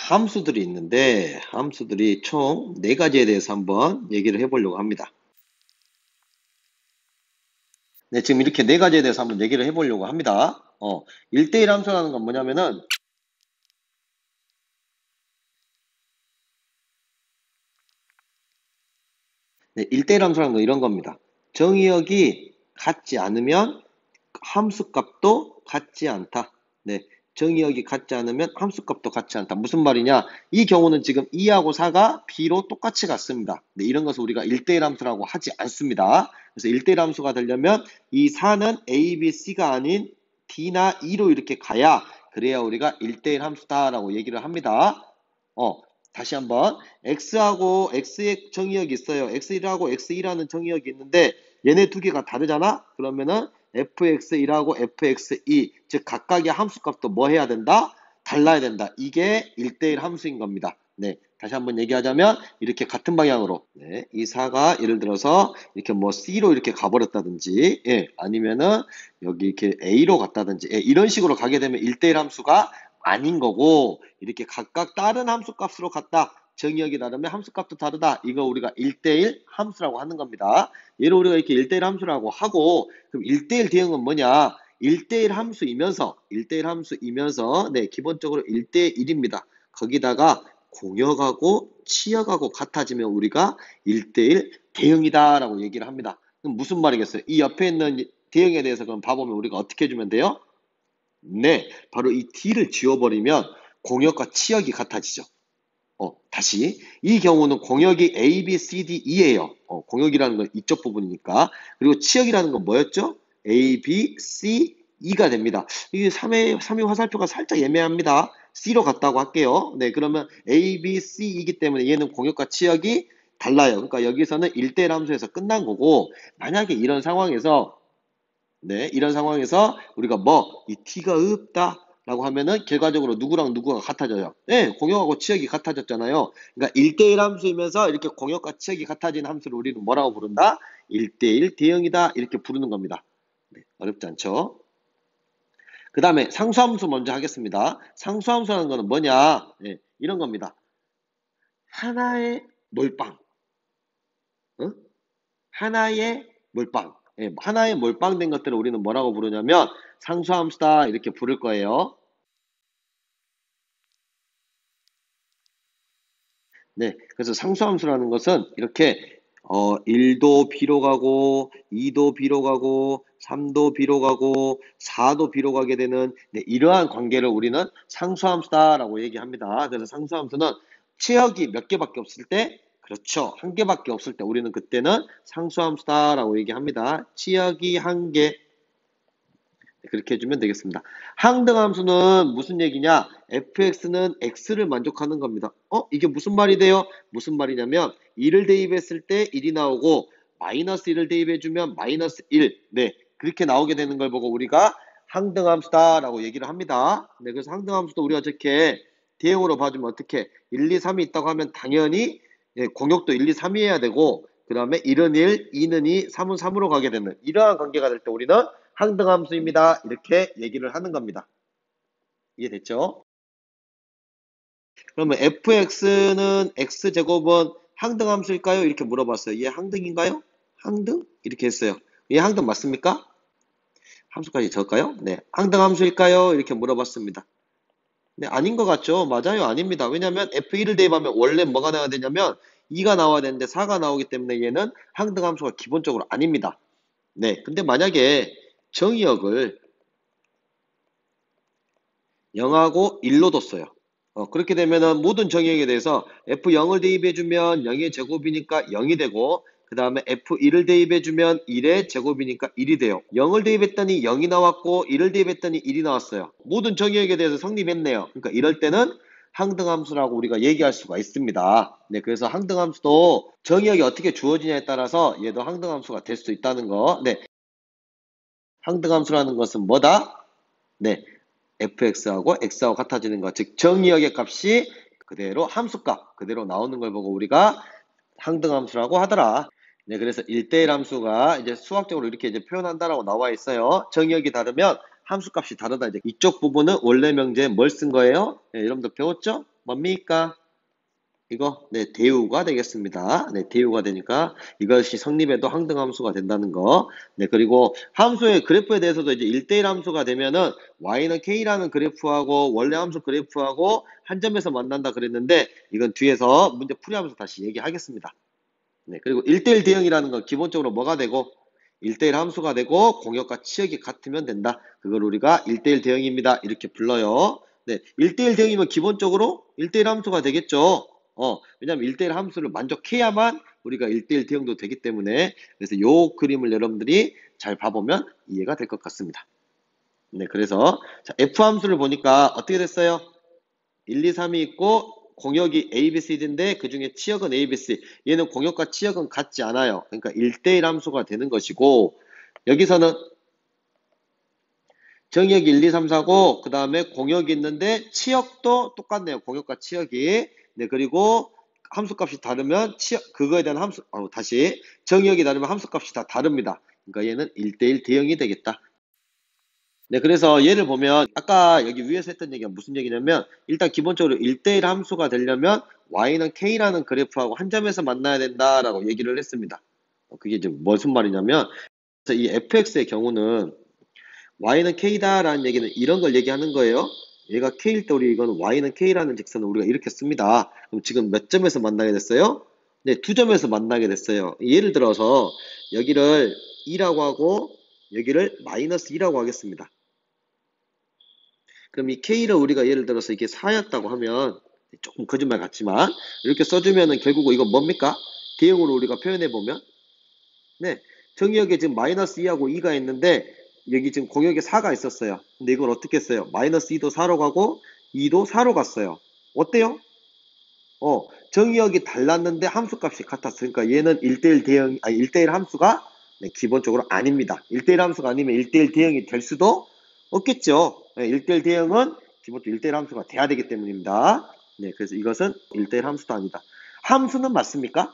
함수들이 있는데 함수들이 총 4가지에 대해서 한번 얘기를 해보려고 합니다. 네, 지금 이렇게 4가지에 대해서 한번 얘기를 해보려고 합니다. 1대1 함수라는 건 뭐냐면은 네, 1대1 함수라는 건 이런 겁니다. 정의역이 같지 않으면 함수값도 같지 않다. 네, 정의역이 같지 않으면 함수값도 같지 않다. 무슨 말이냐? 이 경우는 지금 2하고 4가 B로 똑같이 같습니다. 네, 이런 것을 우리가 1대1 함수라고 하지 않습니다. 그래서 1대1 함수가 되려면 이 4는 A, B, C가 아닌 D나 E로 이렇게 가야 그래야 우리가 1대1 함수다라고 얘기를 합니다. 다시 한번 X하고 X의 정의역이 있어요. X1하고 X2라는 정의역이 있는데 얘네 두 개가 다르잖아? 그러면은 fx1하고 fx2 즉 각각의 함수값도 뭐 해야 된다? 달라야 된다. 이게 1대1 함수인 겁니다. 네, 다시 한번 얘기하자면 이렇게 같은 방향으로 네, 이 4가 예를 들어서 이렇게 뭐 C로 이렇게 가버렸다든지 아니면은 여기 이렇게 A로 갔다든지 이런 식으로 가게 되면 1대1 함수가 아닌 거고 이렇게 각각 다른 함수값으로 갔다. 정의역이 다르면 함수값도 다르다. 이거 우리가 1대1 함수라고 하는 겁니다. 얘를 우리가 이렇게 1대1 함수라고 하고 그럼 1대1 대응은 뭐냐? 1대1 함수이면서 네, 기본적으로 1대1입니다. 거기다가 공역하고 치역하고 같아지면 우리가 1대1 대응이다 라고 얘기를 합니다. 그럼 무슨 말이겠어요? 이 옆에 있는 대응에 대해서 그럼 봐보면 우리가 어떻게 해주면 돼요? 네, 바로 이 D를 지워버리면 공역과 치역이 같아지죠. 다시 이 경우는 공역이 A, B, C, D, E예요. 공역이라는 건 이쪽 부분이니까. 그리고 치역이라는 건 뭐였죠? A, B, C, E가 됩니다. 이 3의 화살표가 살짝 애매합니다. C로 갔다고 할게요. 네, 그러면 A, B, C이기 때문에 얘는 공역과 치역이 달라요. 그러니까 여기서는 1대1 함수에서 끝난 거고 만약에 이런 상황에서 우리가 이 T가 없다 라고 하면은 결과적으로 누구랑 누구가 같아져요. 네, 공역하고 치역이 같아졌잖아요. 그러니까 1대1 함수이면서 이렇게 공역과 치역이 같아진 함수를 우리는 뭐라고 부른다? 1대1 대응이다 이렇게 부르는 겁니다. 네, 어렵지 않죠? 그 다음에 상수함수 먼저 하겠습니다. 상수함수라는 거는 뭐냐? 네, 이런 겁니다. 하나의 몰빵. 하나의 몰빵. 하나의 몰빵된 것들을 우리는 뭐라고 부르냐면 상수함수다 이렇게 부를 거예요. 네, 그래서 상수함수라는 것은 이렇게 1도 B로 가고 2도 B로 가고 3도 B로 가고 4도 B로 가게 되는 이러한 관계를 우리는 상수함수다라고 얘기합니다. 그래서 상수함수는 치역이 몇 개밖에 없을 때 그렇죠. 한 개밖에 없을 때 우리는 그때는 상수함수다라고 얘기합니다. 치역이 한 개, 그렇게 해주면 되겠습니다. 항등함수는 무슨 얘기냐? fx는 x를 만족하는 겁니다. 이게 무슨 말이 돼요? 무슨 말이냐면 1을 대입했을 때 1이 나오고 마이너스 1을 대입해주면 마이너스 1. 네, 그렇게 나오게 되는 걸 보고 우리가 항등함수다 라고 얘기를 합니다. 네, 그래서 항등함수도 우리가 어떻게 대응으로 봐주면 어떻게 1, 2, 3이 있다고 하면 당연히 공역도 1, 2, 3이 해야 되고 그 다음에 1은 1, 2는 2, 3은 3으로 가게 되는 이러한 관계가 될 때 우리는 항등함수입니다. 이렇게 얘기를 하는 겁니다. 이해됐죠? 그러면 fx는 x제곱은 항등함수일까요? 이렇게 물어봤어요. 얘 항등인가요? 항등? 이렇게 했어요. 얘 항등 맞습니까? 함수까지 적을까요? 네. 항등함수일까요? 이렇게 물어봤습니다. 네, 아닌 것 같죠? 맞아요. 아닙니다. 왜냐면 f1을 대입하면 원래 뭐가 나와야 되냐면 2가 나와야 되는데 4가 나오기 때문에 얘는 항등함수가 기본적으로 아닙니다. 네. 근데 만약에 정의역을 0하고 1로 뒀어요. 그렇게 되면은 모든 정의역에 대해서 F0을 대입해주면 0의 제곱이니까 0이 되고 그 다음에 F1을 대입해주면 1의 제곱이니까 1이 돼요. 0을 대입했더니 0이 나왔고 1을 대입했더니 1이 나왔어요. 모든 정의역에 대해서 성립했네요. 그러니까 이럴 때는 항등함수라고 우리가 얘기할 수가 있습니다. 네, 그래서 항등함수도 정의역이 어떻게 주어지냐에 따라서 얘도 항등함수가 될 수 있다는 거. 네, 항등함수라는 것은 뭐다? 네, fx하고 x하고 같아지는 것, 즉 정의역의 값이 그대로 함수값 그대로 나오는 걸 보고 우리가 항등함수라고 하더라. 네, 그래서 1대1 함수가 이제 수학적으로 이렇게 이제 표현한다라고 나와 있어요. 정의역이 다르면 함수값이 다르다. 이제 이쪽 부분은 원래 명제에 뭘 쓴 거예요? 네, 여러분들 배웠죠? 뭡니까? 이거, 네, 대우가 되겠습니다. 네, 대우가 되니까 이것이 성립해도 항등함수가 된다는 거. 네, 그리고 함수의 그래프에 대해서도 이제 1대1 함수가 되면은 y는 k라는 그래프하고 원래 함수 그래프하고 한 점에서 만난다 그랬는데 이건 뒤에서 문제 풀이하면서 다시 얘기하겠습니다. 네, 그리고 1대1 대응이라는 건 기본적으로 뭐가 되고 1대1 함수가 되고 공역과 치역이 같으면 된다. 그걸 우리가 1대1 대응입니다. 이렇게 불러요. 네, 1대1 대응이면 기본적으로 1대1 함수가 되겠죠. 왜냐면 1대1 함수를 만족해야만 우리가 1대1 대응도 되기 때문에 그래서 요 그림을 여러분들이 잘 봐보면 이해가 될 것 같습니다. 네, 그래서 자, F 함수를 보니까 어떻게 됐어요? 1, 2, 3이 있고 공역이 A, B, C, D인데 그 중에 치역은 A, B, C. 얘는 공역과 치역은 같지 않아요. 그러니까 1대1 함수가 되는 것이고 여기서는 정역이 1, 2, 3, 4고 그 다음에 공역이 있는데 치역도 똑같네요. 공역과 치역이. 네, 그리고 함수값이 다르면 치역 그거에 대한 함수 다시 정역이 다르면 함수값이 다 다릅니다. 그러니까 얘는 1대1 대응이 되겠다. 네, 그래서 예를 보면 아까 여기 위에서 했던 얘기가 무슨 얘기냐면 일단 기본적으로 1대1 함수가 되려면 y는 k라는 그래프하고 한 점에서 만나야 된다라고 얘기를 했습니다. 그게 이제 무슨 말이냐면 그래서 이 fx의 경우는 y는 k다라는 얘기는 이런 걸 얘기하는 거예요. 얘가 k일 때 우리 이건 y는 k라는 직선을 우리가 이렇게 씁니다. 그럼 지금 몇 점에서 만나게 됐어요? 네, 두 점에서 만나게 됐어요. 예를 들어서 여기를 2라고 하고 여기를 마이너스 2라고 하겠습니다. 그럼 이 K를 우리가 예를 들어서 이게 4였다고 하면 조금 거짓말 같지만 이렇게 써주면은 결국 이거 뭡니까? 대응으로 우리가 표현해보면 네, 정의역에 지금 마이너스 2하고 2가 있는데 여기 지금 공역에 4가 있었어요. 근데 이걸 어떻게 써요? 마이너스 2도 4로 가고 2도 4로 갔어요. 어때요? 정의역이 달랐는데 함수값이 같았어요. 그러니까 얘는 1대1 대응, 아니 1대1 함수가 네, 기본적으로 아닙니다. 1대1 함수가 아니면 1대1 대응이 될 수도 없겠죠. 네, 1대1 대응은 기본적으로 1대1 함수가 돼야 되기 때문입니다. 네, 그래서 이것은 1대1 함수도 아니다. 함수는 맞습니까?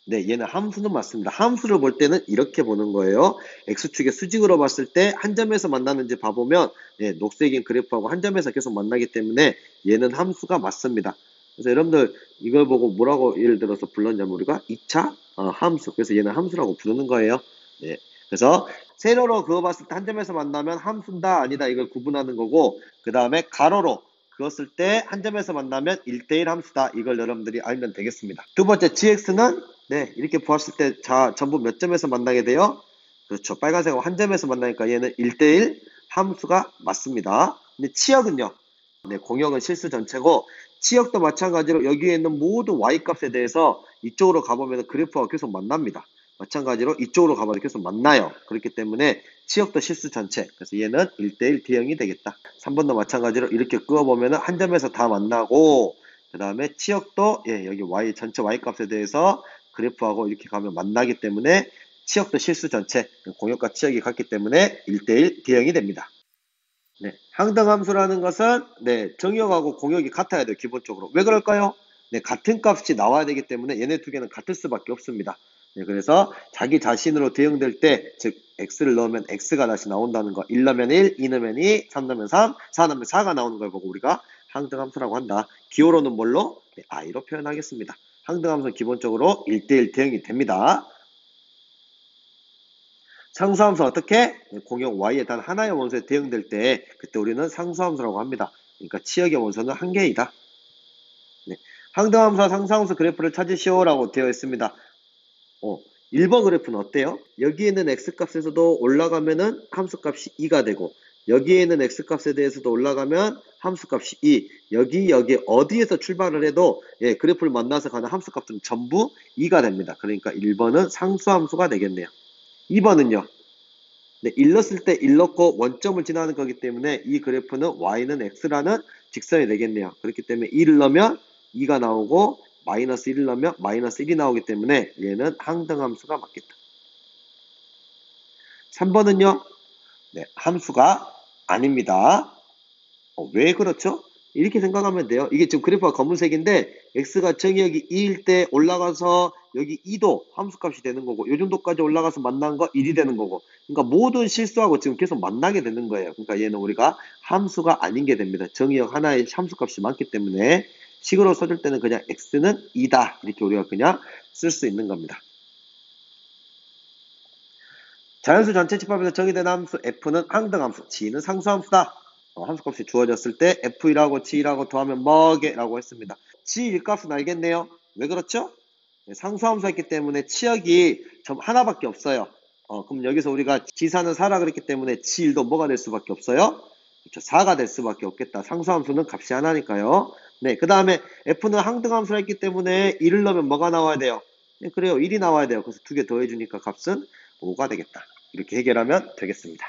네, 얘는 함수는 맞습니다. 함수를 볼 때는 이렇게 보는 거예요. X축의 수직으로 봤을 때 한 점에서 만나는지 봐보면 네, 녹색인 그래프하고 한 점에서 계속 만나기 때문에 얘는 함수가 맞습니다. 그래서 여러분들 이걸 보고 뭐라고 예를 들어서 불렀냐면 우리가 2차 함수. 그래서 얘는 함수라고 부르는 거예요. 네, 그래서 세로로 그어 봤을 때 한 점에서 만나면 함수다 아니다 이걸 구분하는 거고 그 다음에 가로로 그었을 때 한 점에서 만나면 1대1 함수다. 이걸 여러분들이 알면 되겠습니다. 두 번째 gx는 네, 이렇게 보았을 때 자, 전부 몇 점에서 만나게 돼요? 그렇죠. 빨간색하고 한 점에서 만나니까 얘는 1대1 함수가 맞습니다. 근데 치역은요? 네, 공역은 실수 전체고 치역도 마찬가지로 여기에 있는 모든 y값에 대해서 이쪽으로 가보면 그래프가 계속 만납니다. 마찬가지로 이쪽으로 가봐도 계속 만나요. 그렇기 때문에 치역도 실수 전체. 그래서 얘는 1대1 대응이 되겠다. 3번도 마찬가지로 이렇게 그어보면 한 점에서 다 만나고 그 다음에 치역도 예, 여기 y 전체 y값에 대해서 그래프하고 이렇게 가면 만나기 때문에 치역도 실수 전체, 공역과 치역이 같기 때문에 1대1 대응이 됩니다. 네, 항등함수라는 것은 네, 정역하고 공역이 같아야 돼요. 기본적으로. 왜 그럴까요? 네, 같은 값이 나와야 되기 때문에 얘네 두 개는 같을 수밖에 없습니다. 네, 그래서 자기 자신으로 대응될 때, 즉 x를 넣으면 x가 다시 나온다는 거. 1 넣으면 1, 2 넣으면 2, 3 넣으면 3, 4 넣으면 4가 나오는 걸 보고 우리가 항등함수라고 한다. 기호로는 뭘로? 네, i로 표현하겠습니다. 항등함수는 기본적으로 1대1 대응이 됩니다. 상수함수 어떻게? 공역 y의 단 하나의 원소에 대응될 때 그때 우리는 상수함수라고 합니다. 그러니까 치역의 원소는 한 개이다. 네. 항등함수와 상수함수 그래프를 찾으시오라고 되어 있습니다. 1번 그래프는 어때요? 여기에 있는 x값에서도 올라가면은 함수값이 2가 되고 여기에 있는 x값에 대해서도 올라가면 함수값이 2 여기 어디에서 출발을 해도 예, 그래프를 만나서 가는 함수값은 전부 2가 됩니다. 그러니까 1번은 상수함수가 되겠네요. 2번은요. 네, 1 넣었을 때 1 넣고 원점을 지나는 거기 때문에 이 그래프는 y는 x라는 직선이 되겠네요. 그렇기 때문에 2를 넣으면 2가 나오고 마이너스 1을 넣으면 마이너스 1이 나오기 때문에 얘는 항등함수가 맞겠다. 3번은요. 네, 함수가 아닙니다. 왜 그렇죠? 이렇게 생각하면 돼요. 이게 지금 그래프가 검은색인데 x가 정역이 2일 때 올라가서 여기 2도 함수값이 되는 거고 요 정도까지 올라가서 만난 거 1이 되는 거고 그러니까 모든 실수하고 지금 계속 만나게 되는 거예요. 그러니까 얘는 우리가 함수가 아닌 게 됩니다. 정의역 하나에 함수값이 많기 때문에 식으로 써줄 때는 그냥 x는 2다 이렇게 우리가 그냥 쓸 수 있는 겁니다. 자연수 전체 집합에서 정의된 함수 f는 항등함수, g는 상수함수다. 함수값이 주어졌을 때 f1하고 g1하고 더하면 뭐게라고 했습니다. g1 값은 알겠네요. 왜 그렇죠? 상수함수였기 때문에 치역이 점 하나밖에 없어요. 그럼 여기서 우리가 지사는 4라 그랬기 때문에 g1도 뭐가 될 수밖에 없어요? 그렇죠. 4가 될 수밖에 없겠다. 상수함수는 값이 하나니까요. 네, 그 다음에 f는 항등함수라 했기 때문에 1을 넣으면 뭐가 나와야 돼요? 네, 그래요. 1이 나와야 돼요. 그래서 두 개 더해주니까 값은 5가 되겠다. 이렇게 해결하면 되겠습니다.